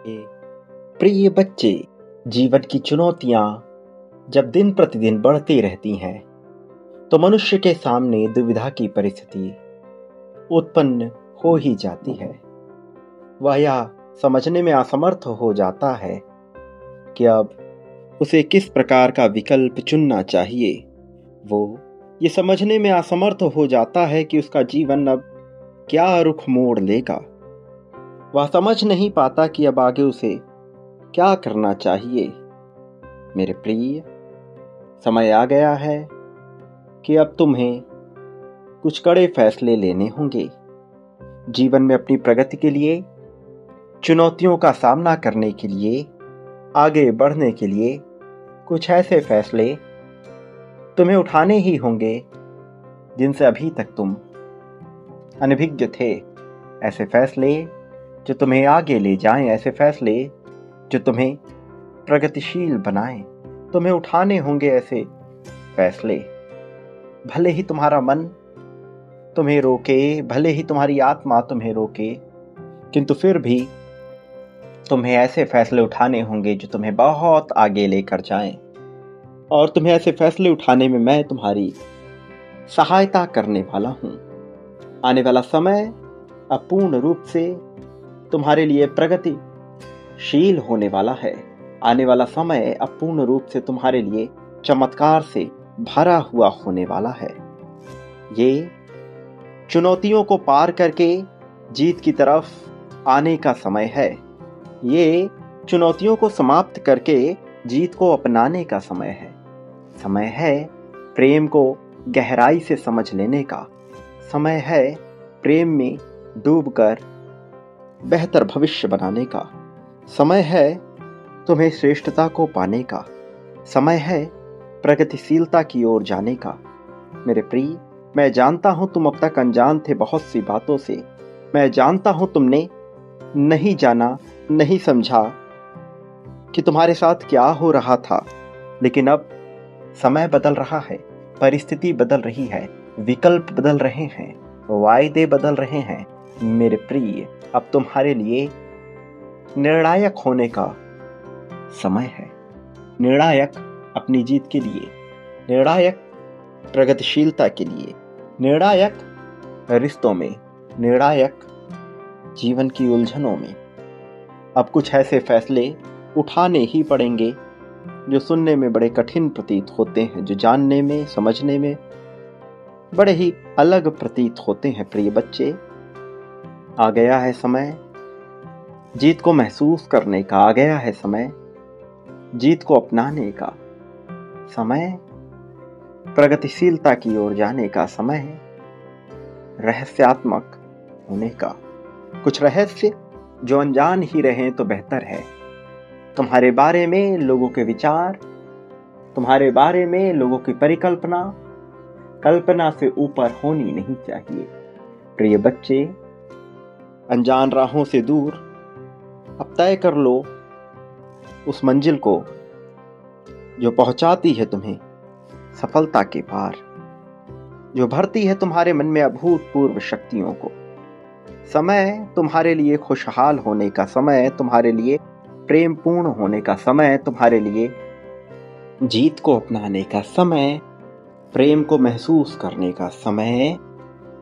ए, प्रिय बच्चे, जीवन की चुनौतियां जब दिन प्रतिदिन बढ़ती रहती हैं तो मनुष्य के सामने दुविधा की परिस्थिति उत्पन्न हो ही जाती है। वह यह समझने में असमर्थ हो जाता है कि अब उसे किस प्रकार का विकल्प चुनना चाहिए। वो ये समझने में असमर्थ हो जाता है कि उसका जीवन अब क्या रुख मोड़ लेगा। वह समझ नहीं पाता कि अब आगे उसे क्या करना चाहिए। मेरे प्रिय, समय आ गया है कि अब तुम्हें कुछ कड़े फैसले लेने होंगे। जीवन में अपनी प्रगति के लिए, चुनौतियों का सामना करने के लिए, आगे बढ़ने के लिए कुछ ऐसे फैसले तुम्हें उठाने ही होंगे जिनसे अभी तक तुम अनभिज्ञ थे। ऐसे फैसले जो तुम्हें आगे ले जाएं, ऐसे फैसले जो तुम्हें प्रगतिशील बनाएं, तुम्हें उठाने होंगे ऐसे फैसले। भले ही तुम्हारा मन तुम्हें रोके, भले ही तुम्हारी आत्मा तुम्हें रोके, किंतु फिर भी तुम्हें ऐसे फैसले उठाने होंगे जो तुम्हें बहुत आगे लेकर जाएं। और तुम्हें ऐसे फैसले उठाने में मैं तुम्हारी सहायता करने वाला हूं। आने वाला समय अब पूर्ण रूप से तुम्हारे लिए प्रगतिशील होने वाला है। आने वाला समय अब पूर्ण रूप से तुम्हारे लिए चमत्कार से भरा हुआ होने वाला है। ये चुनौतियों को पार करके जीत की तरफ आने का समय है। ये चुनौतियों को समाप्त करके जीत को अपनाने का समय है। समय है प्रेम को गहराई से समझ लेने का। समय है प्रेम में डूबकर बेहतर भविष्य बनाने का। समय है तुम्हें श्रेष्ठता को पाने का। समय है प्रगतिशीलता की ओर जाने का। मेरे प्रिय, मैं जानता हूं तुम अब तक अनजान थे बहुत सी बातों से। मैं जानता हूं तुमने नहीं जाना, नहीं समझा कि तुम्हारे साथ क्या हो रहा था। लेकिन अब समय बदल रहा है, परिस्थिति बदल रही है, विकल्प बदल रहे हैं, वायदे बदल रहे हैं। मेरे प्रिय, अब तुम्हारे लिए निर्णायक होने का समय है। निर्णायक अपनी जीत के लिए, निर्णायक प्रगतिशीलता के लिए, निर्णायक रिश्तों में, निर्णायक जीवन की उलझनों में। अब कुछ ऐसे फैसले उठाने ही पड़ेंगे जो सुनने में बड़े कठिन प्रतीत होते हैं, जो जानने में, समझने में बड़े ही अलग प्रतीत होते हैं। प्रिय बच्चे, आ गया है समय जीत को महसूस करने का। आ गया है समय जीत को अपनाने का। समय प्रगतिशीलता की ओर जाने का समय है। रहस्यात्मक होने का। कुछ रहस्य जो अनजान ही रहे तो बेहतर है। तुम्हारे बारे में लोगों के विचार, तुम्हारे बारे में लोगों की परिकल्पना कल्पना से ऊपर होनी नहीं चाहिए। प्रिय बच्चे, अनजान राहों से दूर अब तय कर लो उस मंजिल को जो पहुंचाती है तुम्हें सफलता के पार, जो भरती है तुम्हारे मन में अभूतपूर्व शक्तियों को। समय तुम्हारे लिए खुशहाल होने का समय, तुम्हारे लिए प्रेम पूर्ण होने का समय, तुम्हारे लिए जीत को अपनाने का समय, प्रेम को महसूस करने का समय,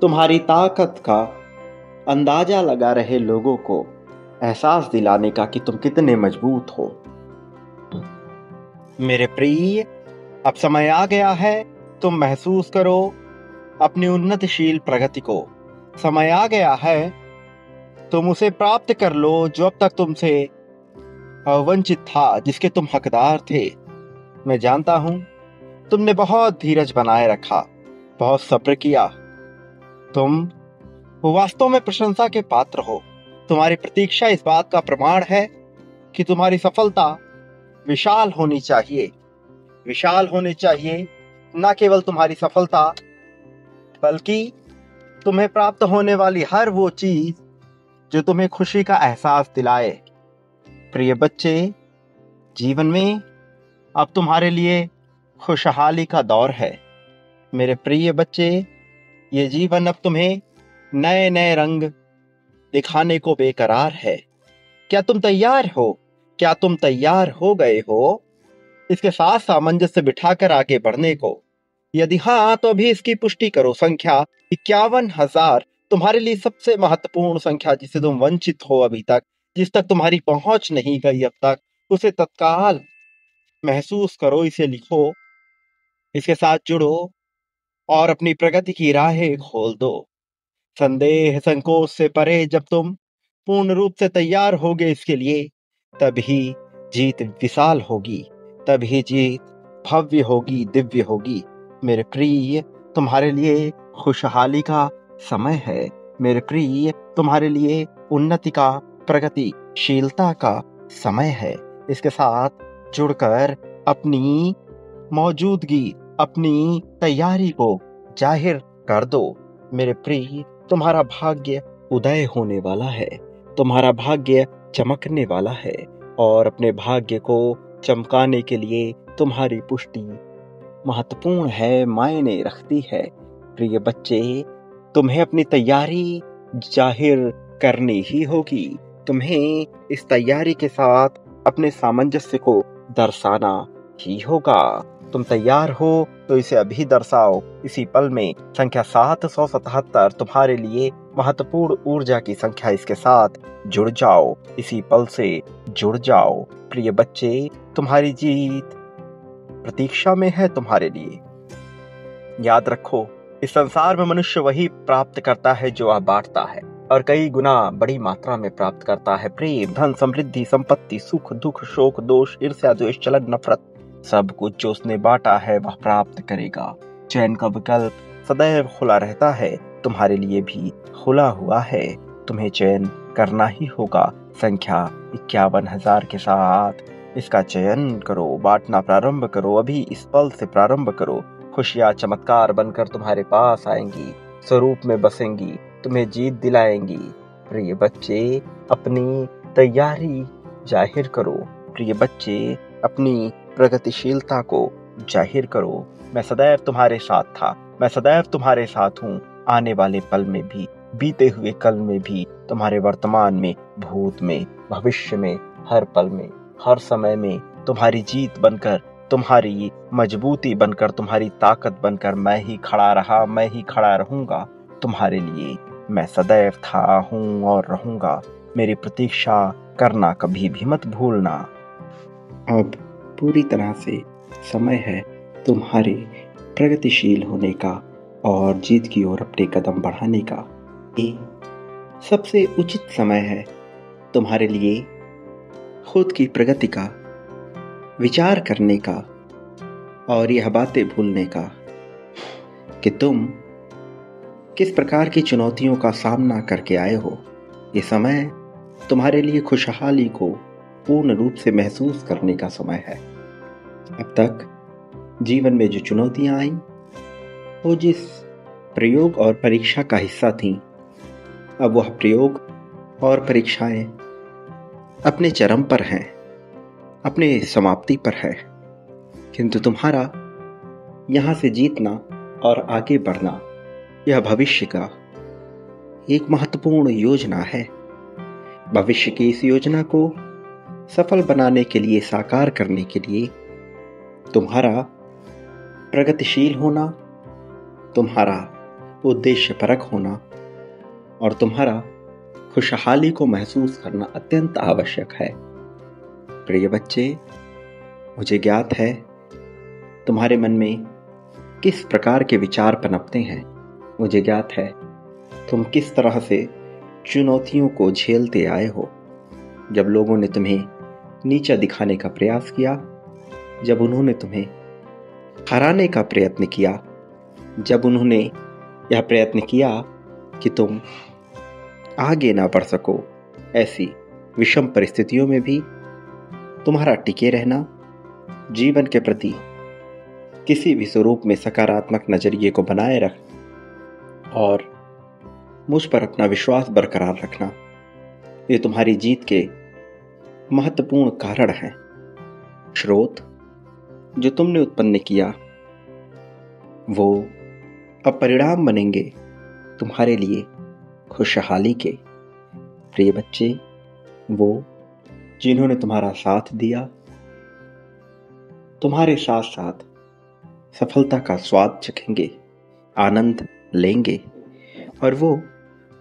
तुम्हारी ताकत का अंदाजा लगा रहे लोगों को एहसास दिलाने का कि तुम कितने मजबूत हो। मेरे प्रिय, अब समय आ गया है तुम महसूस करो अपनी उन्नतिशील प्रगति को। समय आ गया है तुम उसे प्राप्त कर लो जो अब तक तुमसे वंचित था, जिसके तुम हकदार थे। मैं जानता हूं तुमने बहुत धीरज बनाए रखा, बहुत सब्र किया। तुम वास्तव में प्रशंसा के पात्र हो। तुम्हारी प्रतीक्षा इस बात का प्रमाण है कि तुम्हारी सफलता विशाल होनी चाहिए। विशाल होनी चाहिए न केवल तुम्हारी सफलता, बल्कि तुम्हें प्राप्त होने वाली हर वो चीज जो तुम्हें खुशी का एहसास दिलाए। प्रिय बच्चे, जीवन में अब तुम्हारे लिए खुशहाली का दौर है। मेरे प्रिय बच्चे, ये जीवन अब तुम्हें नए नए रंग दिखाने को बेकरार है। क्या तुम तैयार हो? क्या तुम तैयार हो गए हो इसके साथ सामंजस्य बिठाकर आगे बढ़ने को? यदि हाँ, तो अभी इसकी पुष्टि करो। संख्या 51,000 तुम्हारे लिए सबसे महत्वपूर्ण संख्या, जिसे तुम वंचित हो अभी तक, जिस तक तुम्हारी पहुंच नहीं गई अब तक, उसे तत्काल महसूस करो, इसे लिखो, इसके साथ जुड़ो और अपनी प्रगति की राहें खोल दो। संदेह संकोच से परे जब तुम पूर्ण रूप से तैयार होगे इसके लिए, तभी जीत विशाल होगी, तभी जीत भव्य होगी, दिव्य होगी। मेरे प्रिय, तुम्हारे लिए खुशहाली का समय है। मेरे प्रिय, तुम्हारे लिए उन्नति का, प्रगतिशीलता का समय है। इसके साथ जुड़कर अपनी मौजूदगी, अपनी तैयारी को जाहिर कर दो। मेरे प्रिय, तुम्हारा भाग्य उदय होने वाला है, तुम्हारा भाग्य चमकने वाला है, और अपने भाग्य को चमकाने के लिए तुम्हारी पुष्टि महत्वपूर्ण है, मायने रखती है। प्रिय बच्चे, तुम्हें अपनी तैयारी जाहिर करनी ही होगी। तुम्हें इस तैयारी के साथ अपने सामंजस्य को दर्शाना ही होगा। तुम तैयार हो तो इसे अभी दर्शाओ। इसी पल में संख्या 777 तुम्हारे लिए महत्वपूर्ण ऊर्जा की संख्या, इसके साथ जुड़ जाओ, इसी पल से जुड़ जाओ। प्रिय बच्चे, तुम्हारी जीत प्रतीक्षा में है तुम्हारे लिए। याद रखो, इस संसार में मनुष्य वही प्राप्त करता है जो वह बांटता है, और कई गुना बड़ी मात्रा में प्राप्त करता है। प्रेम, धन, समृद्धि, संपत्ति, सुख, दुख, शोक, दोष, ईर्ष्या, द्वेष, चलन, नफरत, सब कुछ जो उसने बांटा है वह प्राप्त करेगा। चैन का विकल्प सदैव खुला रहता है, तुम्हारे लिए भी खुला हुआ है। तुम्हें चयन करना ही होगा। संख्या 51,000 के साथ इसका चयन करो, बांटना प्रारंभ करो, अभी इस पल से प्रारंभ करो। खुशियां चमत्कार बनकर तुम्हारे पास आएंगी, स्वरूप में बसेंगी, तुम्हें जीत दिलाएंगी। प्रिय बच्चे, अपनी तैयारी जाहिर करो। प्रिय बच्चे, अपनी प्रगतिशीलता को जाहिर करो। मैं सदैव तुम्हारे साथ था, मैं सदैव तुम्हारे साथ हूँ, आने वाले पल में भी, बीते हुए कल में भी, तुम्हारे वर्तमान में, भूत में, भविष्य में, हर पल में, हर समय में तुम्हारी जीत बनकर, तुम्हारी मजबूती बनकर, तुम्हारी ताकत बनकर मैं ही खड़ा रहा, मैं ही खड़ा रहूंगा। तुम्हारे लिए मैं सदैव था, हूं और रहूंगा। मेरी प्रतीक्षा करना कभी भी मत भूलना। अब पूरी तरह से समय है तुम्हारे प्रगतिशील होने का और जीत की ओर अपने कदम बढ़ाने का। ये सबसे उचित समय है तुम्हारे लिए खुद की प्रगति का विचार करने का और यह बातें भूलने का कि तुम किस प्रकार की चुनौतियों का सामना करके आए हो। ये समय तुम्हारे लिए खुशहाली को पूर्ण रूप से महसूस करने का समय है। अब तक जीवन में जो चुनौतियां आईं, वो जिस प्रयोग और परीक्षा का हिस्सा थीं, अब वह प्रयोग और परीक्षाएं अपने चरम पर हैं, अपने समाप्ति पर है। किंतु तुम्हारा यहां से जीतना और आगे बढ़ना, यह भविष्य का एक महत्वपूर्ण योजना है। भविष्य की इस योजना को सफल बनाने के लिए, साकार करने के लिए तुम्हारा प्रगतिशील होना, तुम्हारा उद्देश्यपरक होना और तुम्हारा खुशहाली को महसूस करना अत्यंत आवश्यक है। प्रिय बच्चे, मुझे ज्ञात है तुम्हारे मन में किस प्रकार के विचार पनपते हैं। मुझे ज्ञात है तुम किस तरह से चुनौतियों को झेलते आए हो। जब लोगों ने तुम्हें नीचा दिखाने का प्रयास किया, जब उन्होंने तुम्हें हराने का प्रयत्न किया, जब उन्होंने यह प्रयत्न किया कि तुम आगे ना बढ़ सको, ऐसी विषम परिस्थितियों में भी तुम्हारा टिके रहना, जीवन के प्रति किसी भी स्वरूप में सकारात्मक नजरिए को बनाए रख और मुझ पर अपना विश्वास बरकरार रखना, ये तुम्हारी जीत के महत्वपूर्ण कारण हैं। स्रोत जो तुमने उत्पन्न किया, वो अब परिणाम बनेंगे तुम्हारे लिए खुशहाली के। प्रिय बच्चे, वो जिन्होंने तुम्हारा साथ दिया, तुम्हारे साथ साथ सफलता का स्वाद चखेंगे, आनंद लेंगे। और वो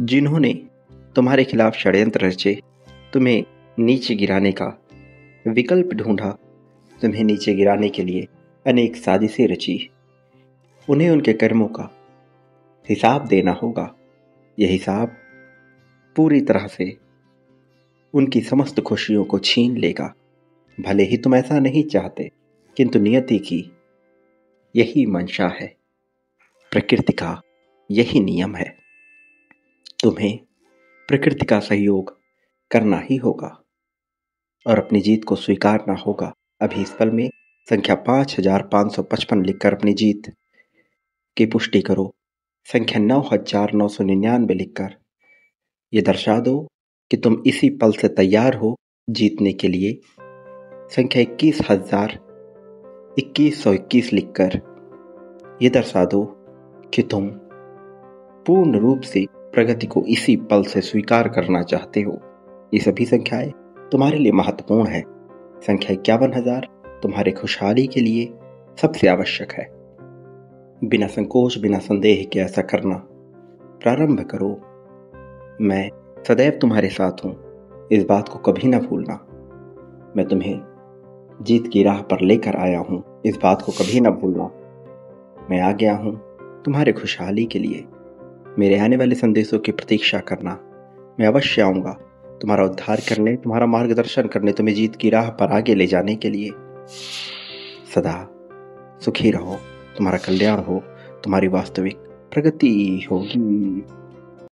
जिन्होंने तुम्हारे खिलाफ षड्यंत्र रचे, तुम्हें नीचे गिराने का विकल्प ढूंढा, तुम्हें नीचे गिराने के लिए अनेक साजिशें रची, उन्हें उनके कर्मों का हिसाब देना होगा। यह हिसाब पूरी तरह से उनकी समस्त खुशियों को छीन लेगा। भले ही तुम ऐसा नहीं चाहते, किंतु नियति की यही मंशा है, प्रकृति का यही नियम है। तुम्हें प्रकृति का सहयोग करना ही होगा और अपनी जीत को स्वीकारना होगा। अभी इस पल में संख्या 5555 लिखकर अपनी जीत की पुष्टि करो। संख्या 9999 लिखकर ये दर्शा दो कि तुम इसी पल से तैयार हो जीतने के लिए। संख्या 21,2121 लिखकर ये दर्शा दो कि तुम पूर्ण रूप से प्रगति को इसी पल से स्वीकार करना चाहते हो। ये सभी संख्याएं तुम्हारे लिए महत्वपूर्ण है। संख्या 51,000 तुम्हारे खुशहाली के लिए सबसे आवश्यक है। बिना संकोच, बिना संदेह के ऐसा करना प्रारंभ करो। मैं सदैव तुम्हारे साथ हूं, इस बात को कभी ना भूलना। मैं तुम्हें जीत की राह पर लेकर आया हूं, इस बात को कभी ना भूलना। मैं आ गया हूं तुम्हारे खुशहाली के लिए। मेरे आने वाले संदेशों की प्रतीक्षा करना। मैं अवश्य आऊंगा तुम्हारा उद्धार करने, तुम्हारा मार्गदर्शन करने, तुम्हें जीत की राह पर आगे ले जाने के लिए। सदा सुखी रहो, तुम्हारा कल्याण हो, तुम्हारी वास्तविक प्रगति होगी।